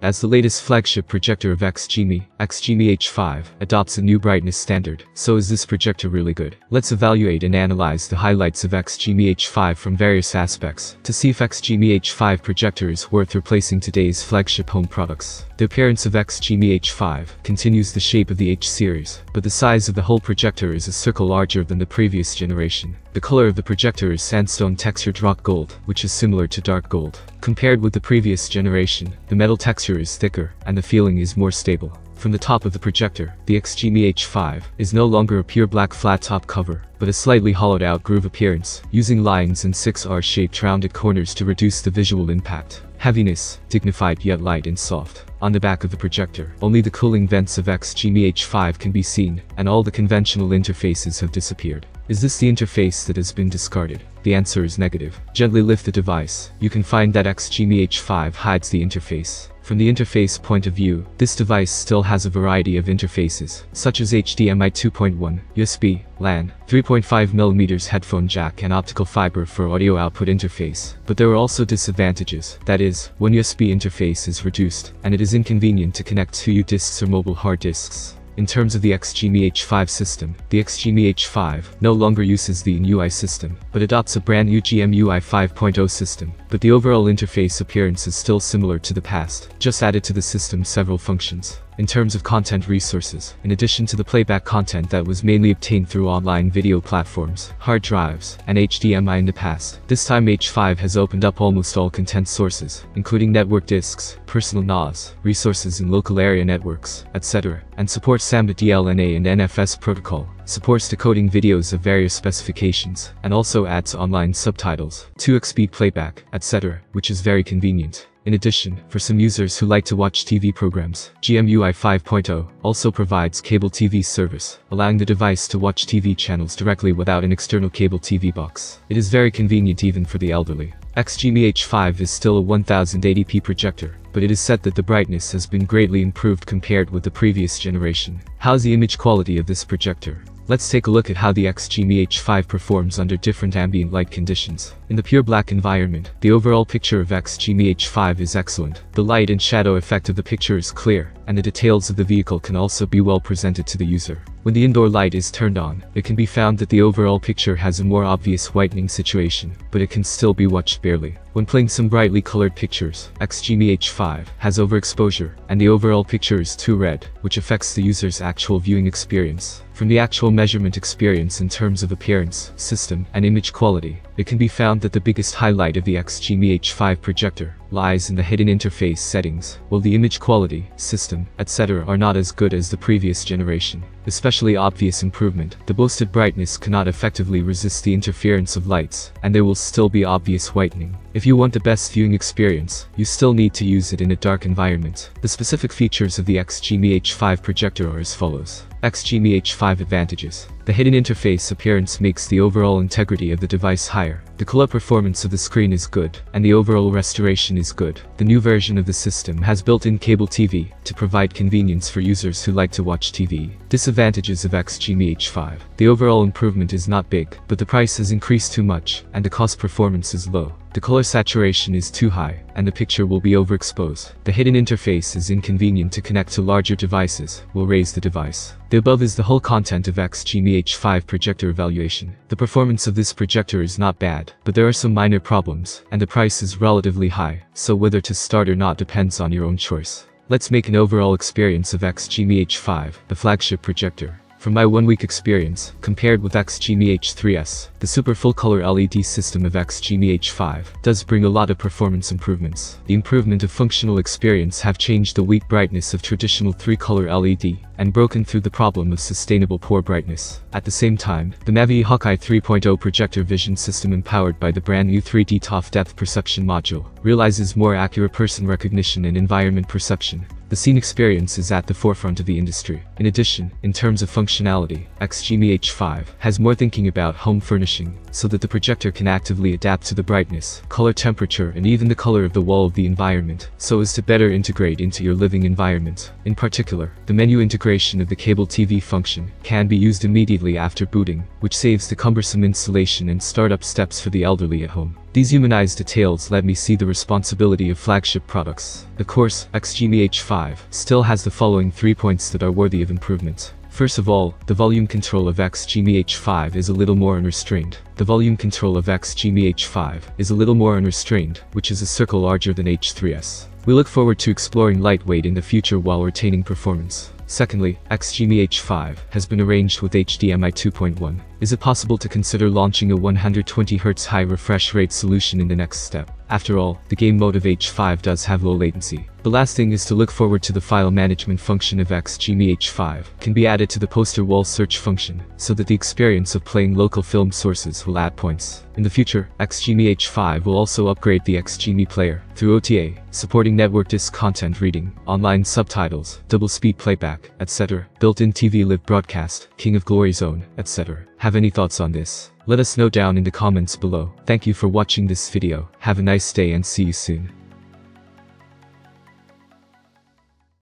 As the latest flagship projector of XGIMI H5 adopts a new brightness standard, so is this projector really good? Let's evaluate and analyze the highlights of XGIMI H5 from various aspects, to see if XGIMI H5 projector is worth replacing today's flagship home products. The appearance of XGIMI H5 continues the shape of the H series, but the size of the whole projector is a circle larger than the previous generation. The color of the projector is sandstone textured rock gold, which is similar to dark gold. Compared with the previous generation, the metal texture is thicker, and the feeling is more stable. From the top of the projector, the XGIMI H5 is no longer a pure black flat top cover, but a slightly hollowed out groove appearance, using lines and 6 R-shaped rounded corners to reduce the visual impact. Heaviness, dignified yet light and soft. On the back of the projector, only the cooling vents of XGIMI H5 can be seen, and all the conventional interfaces have disappeared. Is this the interface that has been discarded? The answer is negative. Gently lift the device. You can find that XGIMI H5 hides the interface. From the interface point of view, this device still has a variety of interfaces, such as HDMI 2.1, USB, LAN, 3.5mm headphone jack and optical fiber for audio output interface. But there are also disadvantages. That is, one USB interface is reduced, and it is inconvenient to connect 2 disks or mobile hard disks. In terms of the XGIMI H5 system, the XGIMI H5 no longer uses the UI system, but adopts a brand new GMUI 5.0 system. But the overall interface appearance is still similar to the past, just added to the system several functions. In terms of content resources, in addition to the playback content that was mainly obtained through online video platforms, hard drives, and HDMI in the past, this time H5 has opened up almost all content sources, including network disks, personal NAS, resources in local area networks, etc., and supports Samba DLNA and NFS protocol, supports decoding videos of various specifications, and also adds online subtitles, 2x speed playback, etc., which is very convenient. In addition, for some users who like to watch TV programs, GMUI 5.0 also provides cable TV service, allowing the device to watch TV channels directly without an external cable TV box. It is very convenient even for the elderly. XGIMI H5 is still a 1080p projector, but it is said that the brightness has been greatly improved compared with the previous generation. How's the image quality of this projector? Let's take a look at how the XGIMI H5 performs under different ambient light conditions. In the pure black environment, the overall picture of XGIMI H5 is excellent. The light and shadow effect of the picture is clear, and the details of the vehicle can also be well presented to the user. When the indoor light is turned on, it can be found that the overall picture has a more obvious whitening situation, but it can still be watched barely. When playing some brightly colored pictures, XGIMI H5 has overexposure, and the overall picture is too red, which affects the user's actual viewing experience. From the actual measurement experience in terms of appearance, system, and image quality, it can be found that the biggest highlight of the XGIMI H5 projector lies in the hidden interface settings, while the image quality, system, etc. are not as good as the previous generation. Especially obvious improvement, the boasted brightness cannot effectively resist the interference of lights, and there will still be obvious whitening. If you want the best viewing experience, you still need to use it in a dark environment. The specific features of the XGIMI H5 projector are as follows. XGIMI H5 advantages. The hidden interface appearance makes the overall integrity of the device higher. The color performance of the screen is good, and the overall restoration is good. The new version of the system has built-in cable TV to provide convenience for users who like to watch TV. Disadvantages of XGIMI H5. The overall improvement is not big, but the price has increased too much, and the cost performance is low. The color saturation is too high, and the picture will be overexposed. The hidden interface is inconvenient to connect to larger devices, will raise the device. The above is the whole content of XGIMI H5 projector evaluation. The performance of this projector is not bad, but there are some minor problems, and the price is relatively high, so whether to start or not depends on your own choice. Let's make an overall experience of XGIMI H5, the flagship projector. From my 1-week experience, compared with XGIMI H3s, the super full-color LED system of XGIMI H5 does bring a lot of performance improvements. The improvement of functional experience have changed the weak brightness of traditional 3-color LED, and broken through the problem of sustainable poor brightness. At the same time, the Mavi Hawkeye 3.0 projector vision system empowered by the brand new 3D ToF depth perception module realizes more accurate person recognition and environment perception. The scene experience is at the forefront of the industry. In addition, in terms of functionality, XGIMI H5 has more thinking about home furnishing, so that the projector can actively adapt to the brightness, color temperature, and even the color of the wall of the environment, so as to better integrate into your living environment. In particular, the menu integration of the cable TV function can be used immediately after booting, which saves the cumbersome installation and startup steps for the elderly at home. These humanized details let me see the responsibility of flagship products. Of course, XGIMI H5 still has the following 3 points that are worthy of improvement. First of all, the volume control of XGIMI H5 is a little more unrestrained. The volume control of XGIMI H5 is a little more unrestrained, which is a circle larger than H3s. We look forward to exploring lightweight in the future while retaining performance. Secondly, XGIMI H5 has been arranged with HDMI 2.1. Is it possible to consider launching a 120Hz high refresh rate solution in the next step? After all, the game mode of H5 does have low latency. The last thing is to look forward to the file management function of XGIMI H5 can be added to the poster wall search function, so that the experience of playing local film sources will add points. In the future, XGIMI H5 will also upgrade the XGIMI player through OTA, supporting network disk content reading, online subtitles, double speed playback, etc., built-in TV live broadcast, King of Glory Zone, etc. Have any thoughts on this? Let us know down in the comments below. Thank you for watching this video. Have a nice day and see you soon.